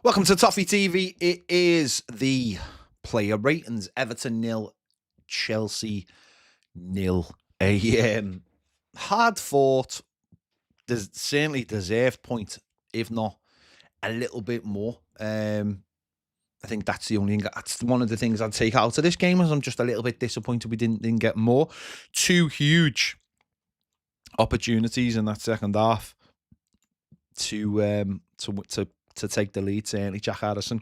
Welcome to Toffee TV. It is the player ratings. Everton nil, Chelsea nil. A hard fought, certainly deserved point, if not a little bit more. I think that's that's one of the things I'd take out of this game. Is I'm just a little bit disappointed we didn't get more. Two huge opportunities in that second half to take the lead. Certainly Jack Harrison,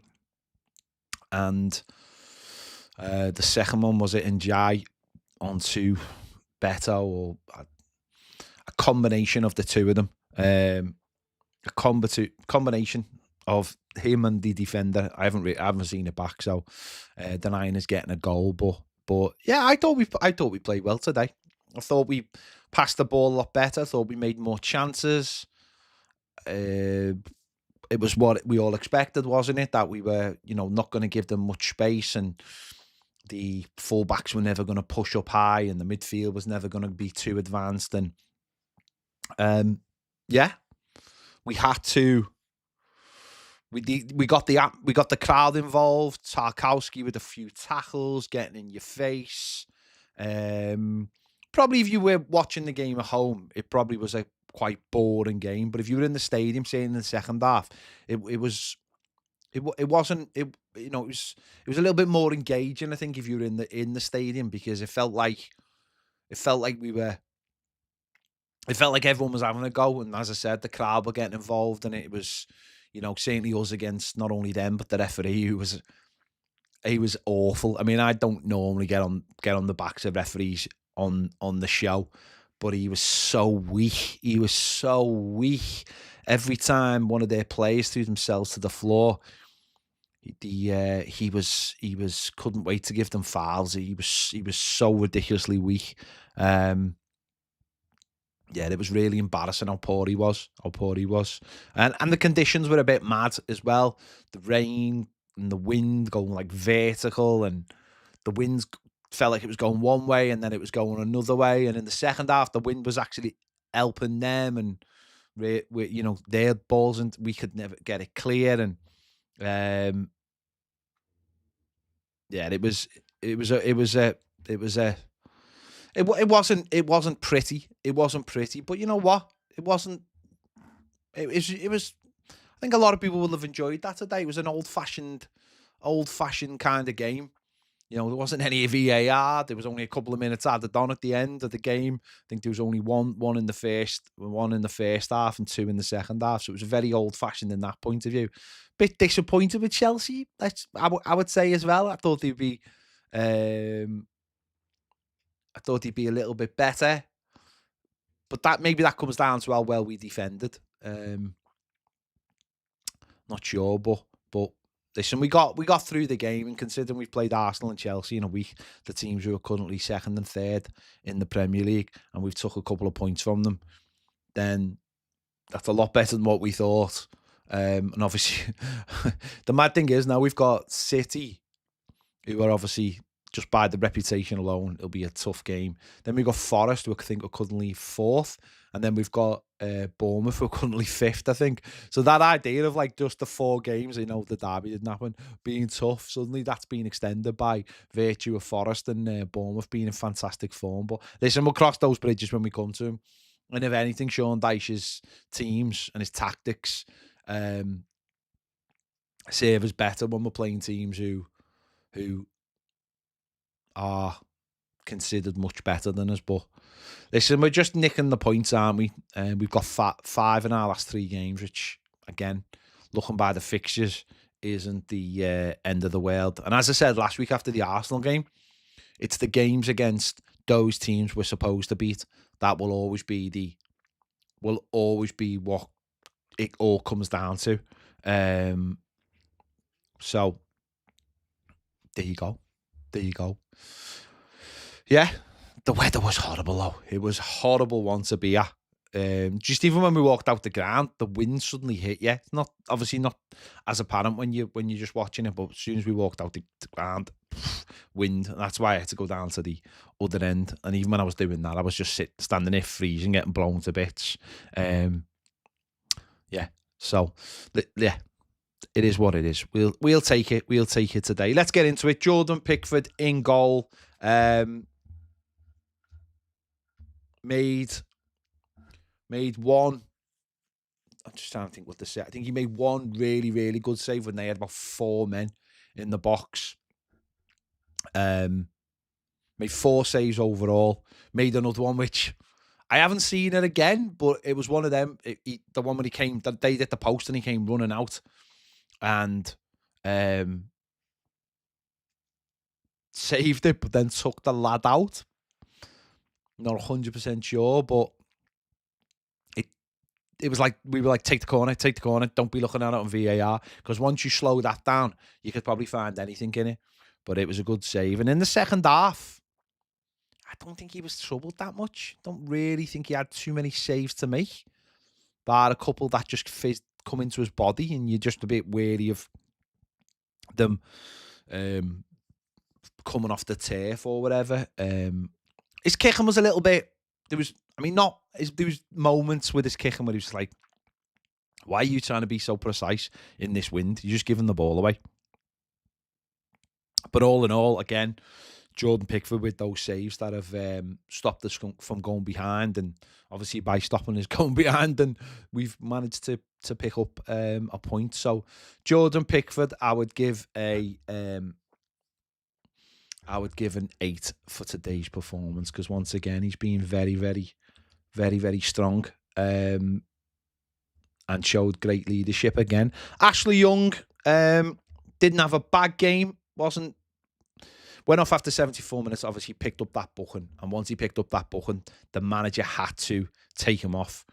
and the second one was it Njai onto Beto, or a combination of the two of them. A combination of him and the defender. I haven't seen it back, so denying is getting a goal. But yeah, I thought we played well today. I thought we passed the ball a lot better. I thought we made more chances. It was what we all expected, wasn't it? That we were, not going to give them much space, and the fullbacks were never going to push up high, and the midfield was never going to be too advanced. And yeah, we had to. We got the crowd involved. Tarkowski with a few tackles, getting in your face. Probably if you were watching the game at home, it probably was a quite boring game. But if you were in the stadium, saying in the second half, it was a little bit more engaging. I think if you were in the stadium, because it felt like everyone was having a go, and as I said, the crowd were getting involved, and it was, certainly us against not only them but the referee, who was awful. I mean, I don't normally get on the backs of referees on the show, but he was so weak. He was so weak. Every time one of their players threw themselves to the floor, he couldn't wait to give them fouls. He was so ridiculously weak. Yeah, it was really embarrassing how poor he was. And the conditions were a bit mad as well. The rain and the wind going like vertical, and the wind felt like it was going one way and then it was going another way. And in the second half, the wind was actually helping them, and their balls, and we could never get it clear. And yeah, it wasn't pretty. It wasn't pretty, but you know what? It was. I think a lot of people will have enjoyed that today. It was an old fashioned kind of game. There wasn't any VAR. There was only a couple of minutes added on at the end of the game. I think there was only one in the first half and two in the second half. So it was very old fashioned in that point of view. Bit disappointed with Chelsea. I would say as well. I thought they'd be a little bit better, but that comes down to how well we defended. Not sure, but listen, we got through the game, and considering we've played Arsenal and Chelsea in a week, the teams who are currently second and third in the Premier League, and we've took a couple of points from them, then that's a lot better than what we thought. And obviously, the mad thing is now we've got City, who are obviously, just by the reputation alone, it'll be a tough game. Then we've got Forest, who I think are currently fourth. And then we've got Bournemouth, who are currently fifth, I think. So that idea of like just the 4 games, the derby didn't happen, being tough, suddenly that's been extended by virtue of Forest and Bournemouth being in fantastic form. But listen, we'll cross those bridges when we come to them. And if anything, Sean Dyche's teams and his tactics serve us better when we're playing teams who are considered much better than us. But listen, we're just nicking the points, aren't we? We've got 5 in our last 3 games, which, again, looking by the fixtures, isn't the end of the world. And as I said last week after the Arsenal game, it's the games against those teams we're supposed to beat that will always be what it all comes down to. So there you go. Yeah, the weather was horrible though. It was a horrible one to be at. Just even when we walked out the ground, the wind suddenly hit you. It's not as apparent when you're just watching it, but as soon as we walked out the ground, wind. And that's why I had to go down to the other end. And even when I was doing that, I was just standing there freezing, getting blown to bits. Yeah. So yeah, it is what it is. We'll take it. We'll take it today. Let's get into it. Jordan Pickford in goal. Made one. I'm just trying to think what to say. I think he made one really, really good save when they had about 4 men in the box. Made 4 saves overall. Made another one which I haven't seen it again, but it was one of them. The one when he came, they did the post and he came running out and saved it, but then took the lad out. Not 100% sure, but it was like, we were like, take the corner, don't be looking at it on VAR, because once you slow that down, you could probably find anything in it. But it was a good save. And in the second half, I don't think he was troubled that much. Don't really think he had too many saves to make, bar a couple that just come into his body, and you're just a bit wary of them coming off the turf or whatever. His kicking was a little bit, there was moments with his kicking where he was like, why are you trying to be so precise in this wind? You're just giving the ball away. But all in all, again, Jordan Pickford with those saves that have stopped us from going behind, and obviously by stopping us going behind, and we've managed to pick up a point. So Jordan Pickford, I would give an 8 for today's performance, because once again he's been very, very, very, very strong, and showed great leadership again. Ashley Young didn't have a bad game, went off after 74 minutes, obviously picked up that booking, and once he picked up that booking, the manager had to take him off.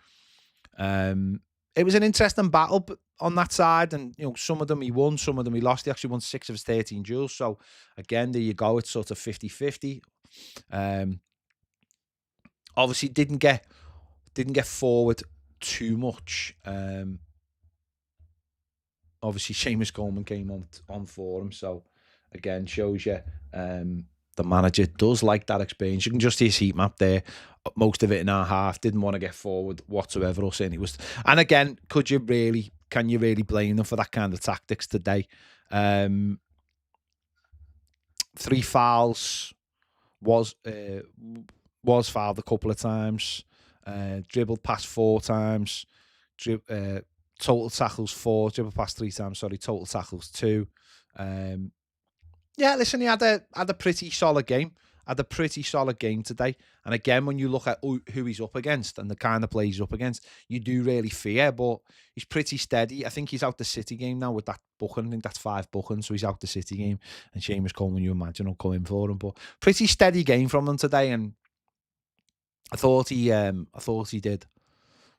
It was an interesting battle on that side, and some of them he won, some of them he lost. He actually won 6 of his 13 duels, so again, there you go, it's sort of 50-50. Obviously didn't get forward too much. Obviously Seamus Coleman came on for him, so again, shows you the manager does like that experience. You can just see his heat map there. Most of it in our half, didn't want to get forward whatsoever, or saying it was. And again, can you really blame them for that kind of tactics today? 3 fouls, was fouled a couple of times, dribbled past 4 times, total tackles 4, dribbled past 3 times, total tackles 2. Yeah, listen, he had a pretty solid game. Today. And again, when you look at who he's up against and the kind of play he's up against, you do really fear, but he's pretty steady. I think he's out the City game now with that booking. I think that's 5 bookings, so he's out the City game. And Seamus Coleman, you imagine, will come in for him. But pretty steady game from him today, and I thought he did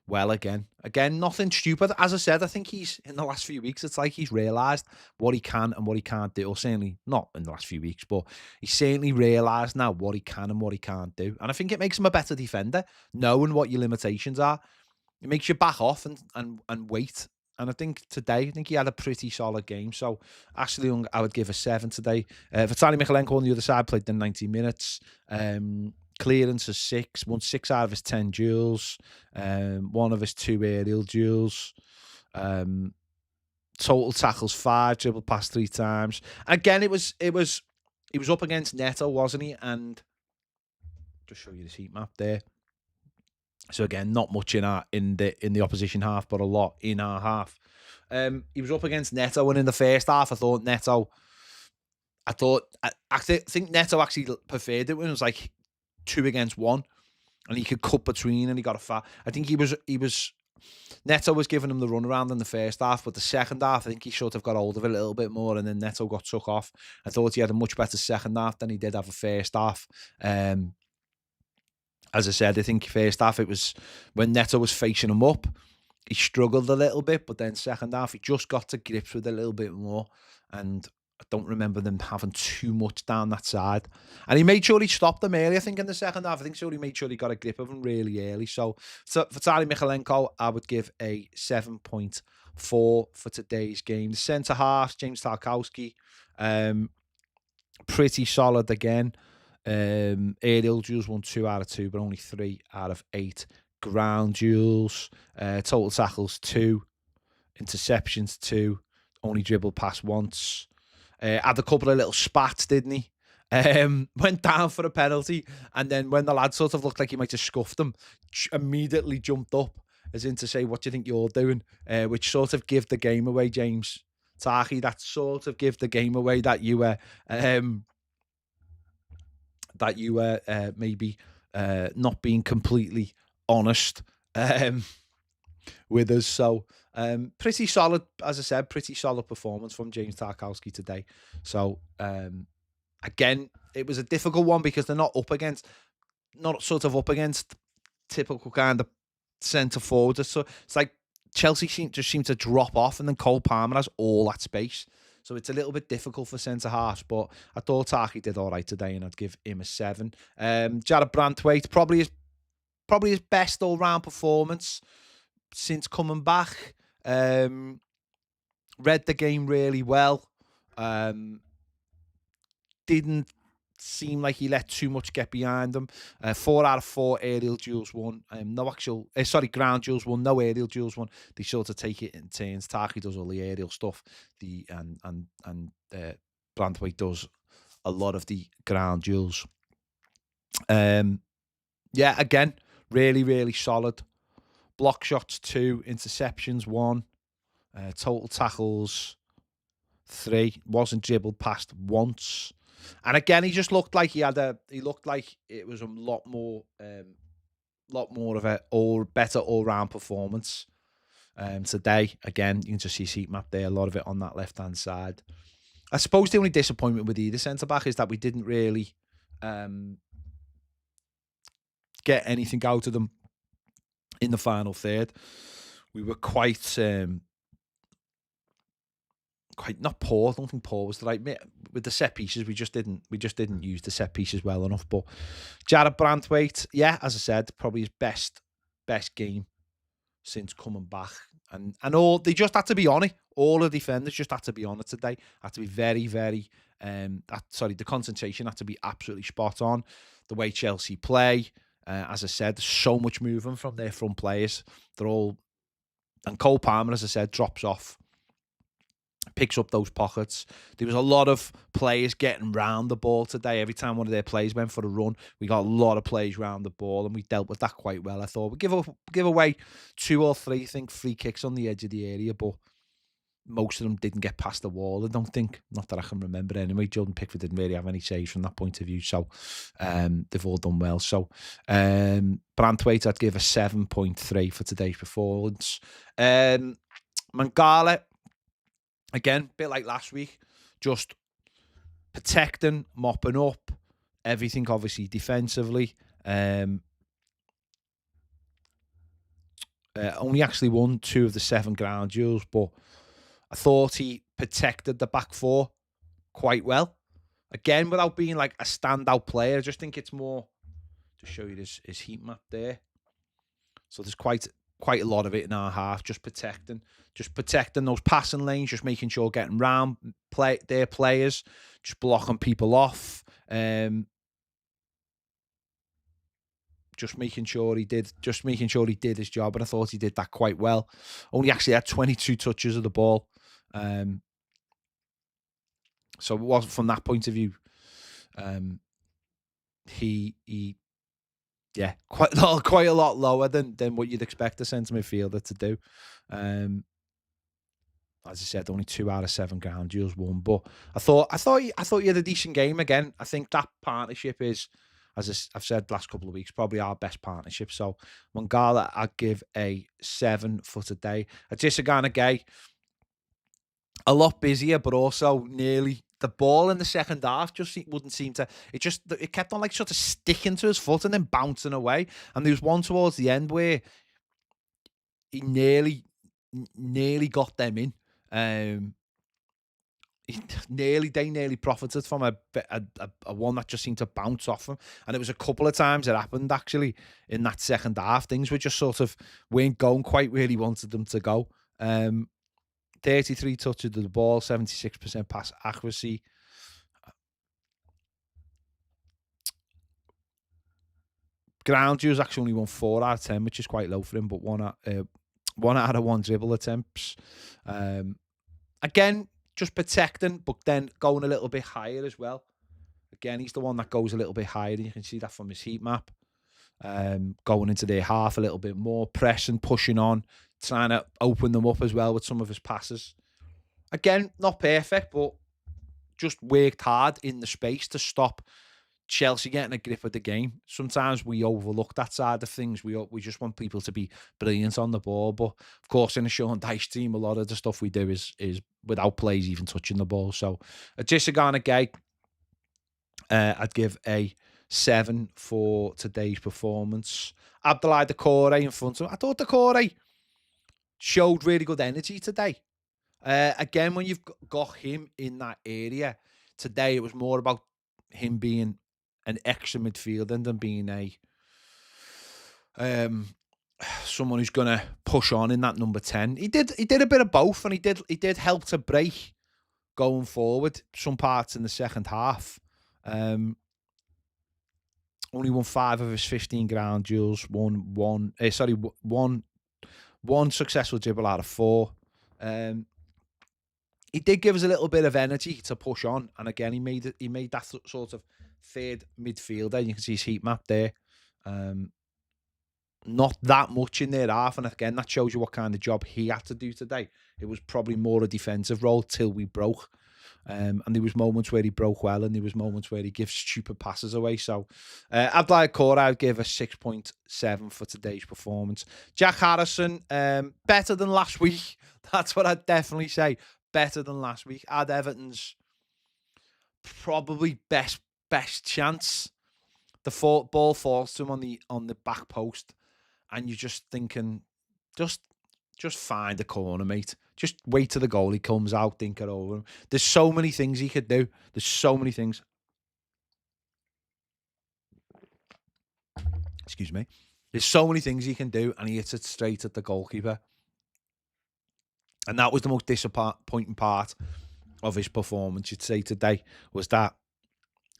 well again. Again, nothing stupid. As I said, I think he's, in the last few weeks, it's like he's realised what he can and what he can't do. Or certainly not in the last few weeks, but he's certainly realised now what he can and what he can't do. And I think it makes him a better defender, knowing what your limitations are. It makes you back off and wait. And I think today, he had a pretty solid game. So Ashley Young, I would give a 7 today. Vitaly Mykolenko on the other side played the 90 minutes. Clearance is 6, won 6 out of his 10 duels, 1 of his 2 aerial duels, total tackles 5, dribbled past 3 times. Again, he was up against Neto, wasn't he? And just show you the heat map there. So again, not much in the opposition half, but a lot in our half. He was up against Neto, and in the first half, I think Neto actually preferred it when it was like 2 against 1, and he could cut between, and he got a foul. I think Neto was giving him the runaround in the first half, but the second half, I think he should have got hold of it a little bit more, and then Neto got took off. I thought he had a much better second half than he did have a first half. As I said, I think first half, it was when Neto was facing him up, he struggled a little bit, but then second half, he just got to grips with a little bit more, and I don't remember them having too much down that side. And he made sure he stopped them early, I think, in the second half. I think so. He made sure he got a grip of them really early. So for Vitaly Mykolenko, I would give a 7.4 for today's game. The centre half, James Tarkowski, pretty solid again. Aerial duels won 2 out of 2, but only 3 out of 8 ground duels. Total tackles 2, interceptions 2. only dribbled past once. Had a couple of little spats, didn't he? Went down for a penalty, and then when the lad sort of looked like he might have scuffed him, immediately jumped up as in to say, "What do you think you're doing?" Which sort of give the game away, James Tarky. That sort of give the game away that you were maybe not being completely honest with us. So pretty solid, as I said, pretty solid performance from James Tarkowski today. So again, it was a difficult one because they're not up against typical kind of centre forwards. So it's like Chelsea just seem to drop off, and then Cole Palmer has all that space. So it's a little bit difficult for centre halves, but I thought Tarky did all right today, and I'd give him a 7. Jared Brandtwaite, probably his best all round performance since coming back. Read the game really well. Didn't seem like he let too much get behind him. 4 out of 4 aerial duels won. Ground duels won. No aerial duels won. They sort of take it in turns. Tarky does all the aerial stuff. Brandtwaite does a lot of the ground duels. Again, really, really solid. Block shots 2, interceptions 1, total tackles 3. Wasn't dribbled past once. And again, he just looked like he looked like it was a lot more of a better all-round performance today. Again, you can just see his heat map there, a lot of it on that left-hand side. I suppose the only disappointment with either centre-back is that we didn't really get anything out of them in the final third. We were quite not poor. I don't think poor was the right with the set pieces. We just didn't use the set pieces well enough. But Jared Brandtwaite, as I said, probably his best game since coming back. And all they just had to be on it. All the defenders just had to be on it today. Had to be very, very the concentration had to be absolutely spot on. The way Chelsea play, as I said, there's so much movement from their front players. And Cole Palmer, as I said, drops off. Picks up those pockets. There was a lot of players getting round the ball today. Every time one of their players went for a run, we got a lot of plays round the ball, and we dealt with that quite well. I thought we give away 2 or 3, I think, free kicks on the edge of the area, but most of them didn't get past the wall. I don't think, not that I can remember anyway. Jordan Pickford didn't really have any saves from that point of view, so they've all done well. So Brandtwaite, I'd give a 7.3 for today's performance. Mangala, again, a bit like last week, just protecting, mopping up, everything obviously defensively. Only actually won 2 of the 7 ground duels, but I thought he protected the back 4 quite well. Again, without being like a standout player, I just think it's more to show you his heat map there. So there's quite a lot of it in our half, just protecting those passing lanes, just making sure getting round their players, just blocking people off, just making sure he did his job, and I thought he did that quite well. Only actually had 22 touches of the ball, so it wasn't from that point of view. He quite a lot lower than what you'd expect a centre midfielder to do. As I said, only 2 out of 7 ground duels won, but I thought he had a decent game again. I think that partnership is, as I've said last couple of weeks, probably our best partnership. So Mangala, I'd give a 7 for today. Adesina Gay, a lot busier, but also nearly the ball in the second half just wouldn't seem to. It kept on like sort of sticking to his foot and then bouncing away. And there was one towards the end where he nearly got them in. They nearly profited from a one that just seemed to bounce off him, and it was a couple of times it happened actually in that second half. Things were just sort of weren't going quite where he wanted them to go. 33 touches of the ball, 76% pass accuracy. Ground duels actually only won 4 out of 10, which is quite low for him, but 1 out of 1 dribble attempts. Again, just protecting, but then going a little bit higher as well. Again, he's the one that goes a little bit higher, and you can see that from his heat map. Going into their half a little bit more, pressing, pushing on, trying to open them up as well with some of his passes. Again, not perfect, but just worked hard in the space to stop Chelsea getting a grip of the game. Sometimes we overlook that side of things. We just want people to be brilliant on the ball. But, of course, in a Sean Dyche team, a lot of the stuff we do is without plays even touching the ball. So, a Jisagana Gay, I'd give a 7 for today's performance. Abdoulaye Doucouré in front of him. I thought Doucouré showed really good energy today. Again, when you've got him in that area, today it was more about him being an extra midfielder than being someone who's gonna push on in that number 10. He did a bit of both, and he did help to break going forward some parts in the second half. Only won 5 of his 15 ground duels. One successful dribble out of 4. He did give us a little bit of energy to push on, and again, he made that sort of third midfielder. You can see his heat map there. Not that much in their half, and again, that shows you what kind of job he had to do today. It was probably more a defensive role till we broke. And there was moments where he broke well, and there was moments where he gives stupid passes away. So, Abdoulaye Doucouré, I'd give a 6.7 for today's performance. Jack Harrison, better than last week. That's what I'd definitely say. Better than last week. Had Everton's probably best chance. The ball falls to him on the back post, and you're just thinking, just find the corner, mate. Just wait till the goalie comes out, think it over him. There's so many things he could do. There's so many things. Excuse me. There's so many things he can do, and he hits it straight at the goalkeeper. And that was the most disappointing part of his performance, you'd say, today, was that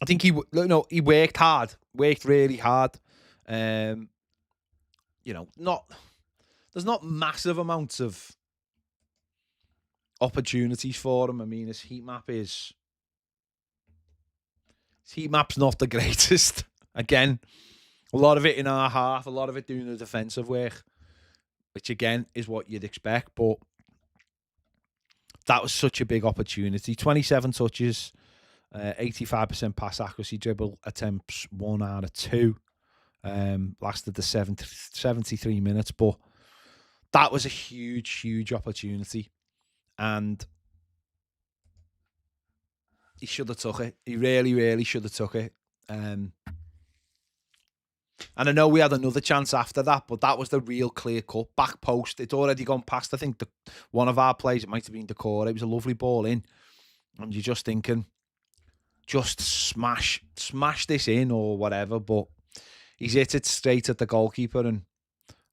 I think he worked hard, worked really hard. There's not massive amounts of opportunities for him. I mean, his heat map's not the greatest. Again, a lot of it in our half, a lot of it doing the defensive work, which again is what you'd expect, but that was such a big opportunity. 27 touches, 85% pass accuracy, dribble attempts 1 out of 2. Lasted the 73 minutes, but that was a huge opportunity, and he should have took it. He really should have took it. And I know we had another chance after that, but that was the real clear cut back post. It's already gone past, I think, one of our players. It might have been Doucouré. It was a lovely ball in, and you're just thinking, just smash this in or whatever. But he's hit it straight at the goalkeeper,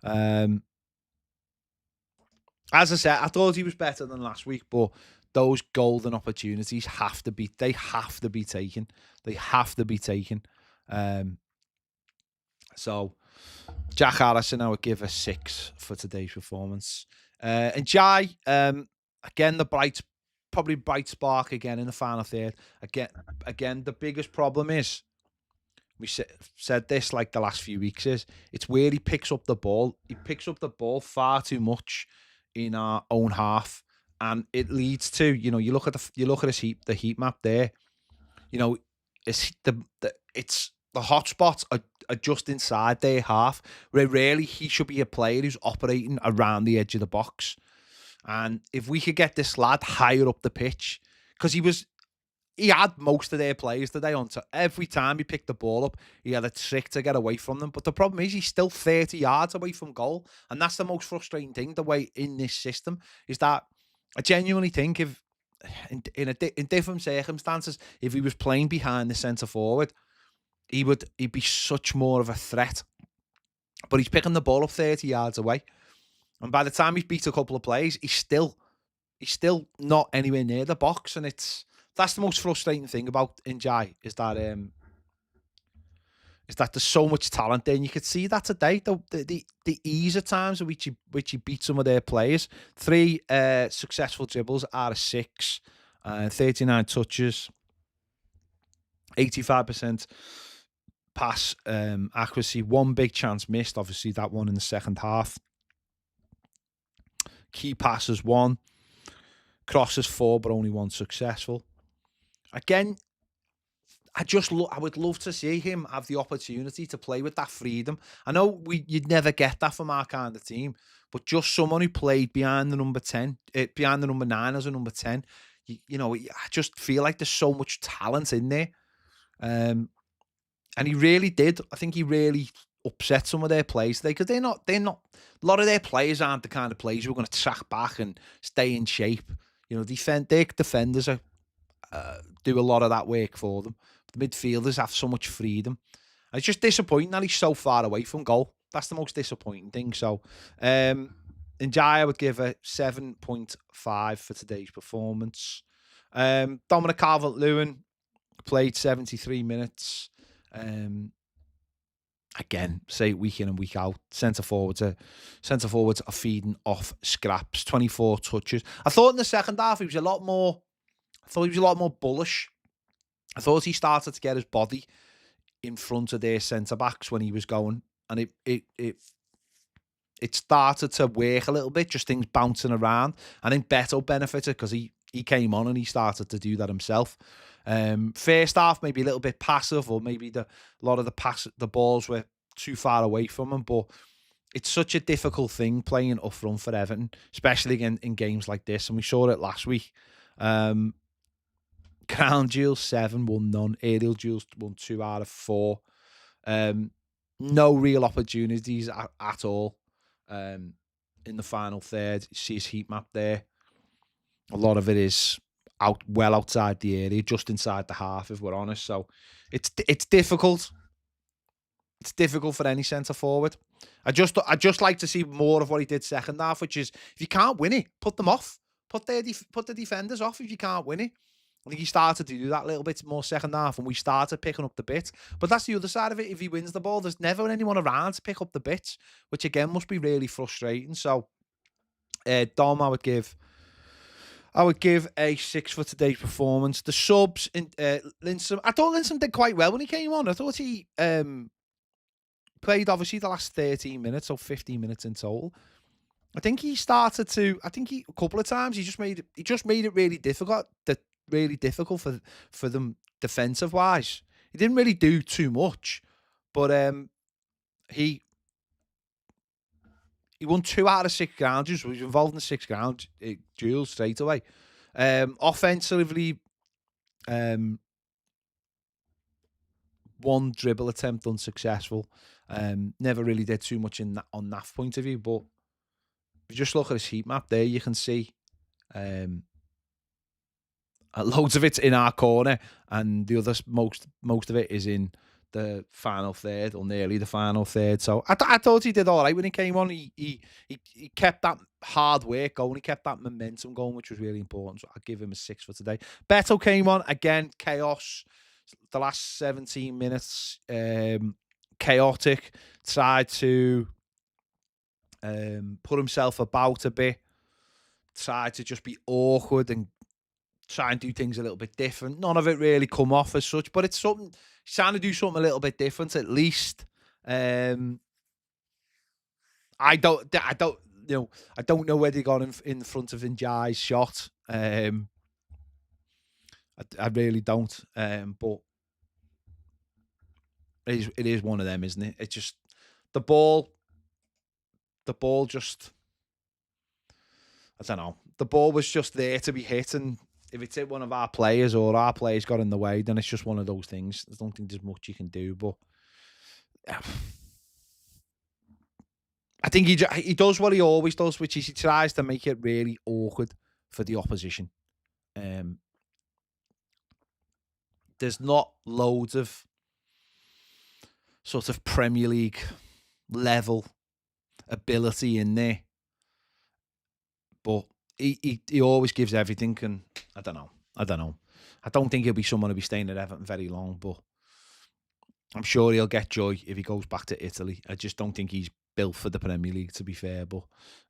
and as I said, I thought he was better than last week, but those golden opportunities have to be taken. They have to be taken. So, Jack Harrison, I would give a 6 for today's performance. And Jai, again, the bright spark again in the final third. Again, the biggest problem is, we said this like the last few weeks, is it's where he picks up the ball. He picks up the ball far too much in our own half, and it leads to, you look at the heat map there. It's the hot spots are just inside their half, where really he should be a player who's operating around the edge of the box. And if we could get this lad higher up the pitch, because he had most of their players today on. So every time he picked the ball up, he had a trick to get away from them. But the problem is he's still 30 yards away from goal. And that's the most frustrating thing, the way in this system, is that I genuinely think if in different circumstances, if he was playing behind the centre forward, he'd be such more of a threat. But he's picking the ball up 30 yards away. And by the time he's beat a couple of plays, he's still not anywhere near the box. And that's the most frustrating thing about Njai, is that is that there's so much talent there, and you could see that today. The ease at times at which he beat some of their players. 3 successful dribbles out of 6, 39 touches, 85% pass accuracy. 1 big chance missed, obviously that one in the second half. Key passes 1, crosses 4, but only 1 successful. Again, I would love to see him have the opportunity to play with that freedom. I know you'd never get that from our kind of team, but just someone who played behind the number 10, behind the number 9 as a number 10, I just feel like there's so much talent in there. And he really did. I think he really upset some of their players today, because they're not, a lot of their players aren't the kind of players who are going to track back and stay in shape. Their defenders do a lot of that work for them. The midfielders have so much freedom. And it's just disappointing that he's so far away from goal. That's the most disappointing thing. So, Njai, I would give a 7.5 for today's performance. Dominic Calvert-Lewin played 73 minutes. Again, say week in and week out. Centre forwards are feeding off scraps. 24 touches. I thought in the second half he was a lot more bullish. I thought he started to get his body in front of their centre backs when he was going, and it started to work a little bit. Just things bouncing around. I think Beto benefited because he came on and he started to do that himself. First half maybe a little bit passive, or maybe a lot of the balls were too far away from him. But it's such a difficult thing playing up front for Everton, especially in games like this, and we saw it last week. Ground duels 7, won none. Aerial duels won 2 out of 4. No real opportunities at all. In the final third, you see his heat map there. A lot of it is well outside the area, just inside the half, if we're honest. So it's difficult. It's difficult for any centre forward. I just like to see more of what he did second half, which is, if you can't win it, put them off. Put the defenders off if you can't win it. I think he started to do that a little bit more second half, and we started picking up the bit. But that's the other side of it. If he wins the ball, there's never anyone around to pick up the bits, which again must be really frustrating. So, Dom, I would give a 6 for today's performance. The subs in Linsom. I thought Linsom did quite well when he came on. I thought he played obviously the last 13 minutes, or 15 minutes in total. I think he started to. I think a couple of times he just made it really difficult. For them defensive wise. He didn't really do too much, but he won 2 out of 6 ground duels. He was involved in the 6 ground duels straight away. Offensively, 1 dribble attempt unsuccessful. Never really did too much on that point of view. But if you just look at his heat map there, you can see loads of it's in our corner, and the other most of it is in the final third, or nearly the final third. So I thought he did all right when he came on. He kept that hard work going. He kept that momentum going, which was really important. So I'll give him a 6 for today. Beto came on again. Chaos. The last 17 minutes, chaotic. Tried to put himself about a bit. Tried to just be awkward and try and do things a little bit different. None of it really come off as such, but it's something. He's trying to do something a little bit different, at least. I don't know whether he got in front of Njai's shot. I really don't. But it is one of them, isn't it? It's just the ball just. I don't know. The ball was just there to be hit, and if it's hit one of our players, or our players got in the way, then it's just one of those things. I don't think there's much you can do, but I think he does what he always does, which is he tries to make it really awkward for the opposition. There's not loads of sort of Premier League level ability in there, but he always gives everything, and I don't know. I don't think he'll be someone who'll be staying at Everton very long, but I'm sure he'll get joy if he goes back to Italy. I just don't think he's built for the Premier League, to be fair. But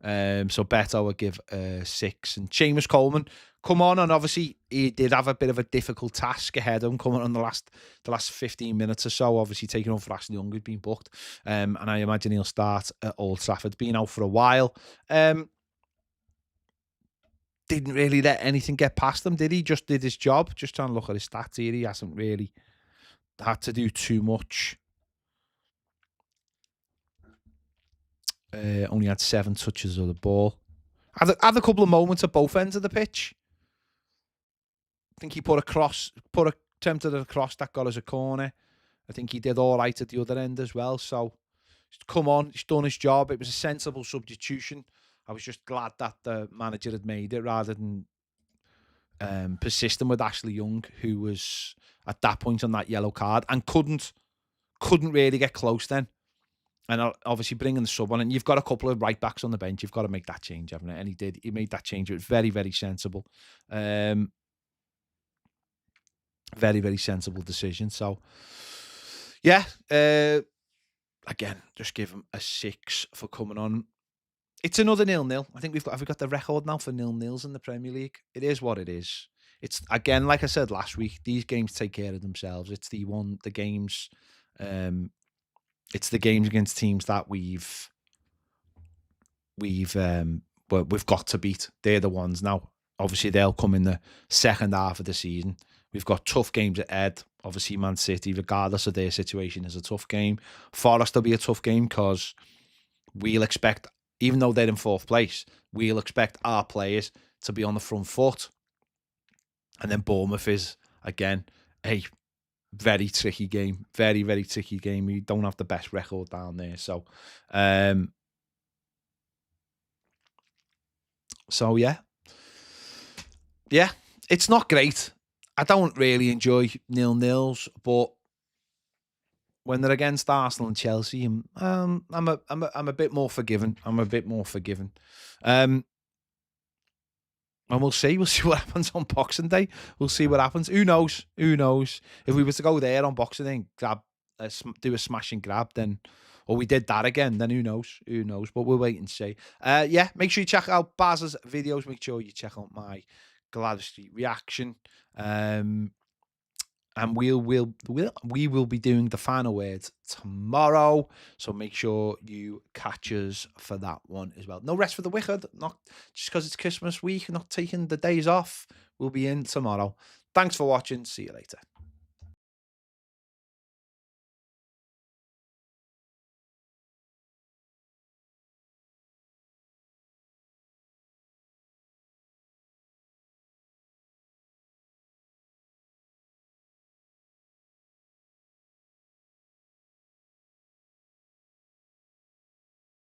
so Beto would give 6. And Seamus Coleman, come on, and obviously he did have a bit of a difficult task ahead of him coming on the last 15 minutes or so. Obviously taking over for Ashley Young, who'd been booked, and I imagine he'll start at Old Trafford. Been out for a while. Didn't really let anything get past him, did he? Just did his job. Just trying to look at his stats here. He hasn't really had to do too much. Only had 7 touches of the ball. Had a couple of moments at both ends of the pitch. I think he attempted a cross that got us a corner. I think he did all right at the other end as well. So, come on, he's done his job. It was a sensible substitution. I was just glad that the manager had made it rather than persisting with Ashley Young, who was at that point on that yellow card and couldn't really get close then. And obviously bringing the sub on, and you've got a couple of right backs on the bench. You've got to make that change, haven't it? And he did. He made that change. It was very, very sensible. Very, very sensible decision. So, yeah. Again, just give him a 6 for coming on. It's another 0-0. I think have we got the record now for 0-0s in the Premier League? It is what it is. It's, again, like I said last week, these games take care of themselves. It's the games. It's the games against teams that we've got to beat. They're the ones now. Obviously, they'll come in the second half of the season. We've got tough games ahead. Obviously, Man City, regardless of their situation, is a tough game. Forest will be a tough game because we'll expect, even though they're in 4th place, we'll expect our players to be on the front foot. And then Bournemouth is, again, a very tricky game. Very, very tricky game. We don't have the best record down there. So, yeah. Yeah, it's not great. I don't really enjoy 0-0s, but when they're against Arsenal and Chelsea, I'm a bit more forgiving. I'm a bit more forgiving. And we'll see what happens on Boxing Day. We'll see what happens. Who knows? If we were to go there on Boxing Day and do a smash and grab, then, or we did that again, then who knows? But we'll wait and see. Yeah, make sure you check out Baz's videos. Make sure you check out my Gladys Street reaction. And we will be doing the final words tomorrow. So make sure you catch us for that one as well. No rest for the wicked, not just because it's Christmas week, not taking the days off. We'll be in tomorrow. Thanks for watching. See you later.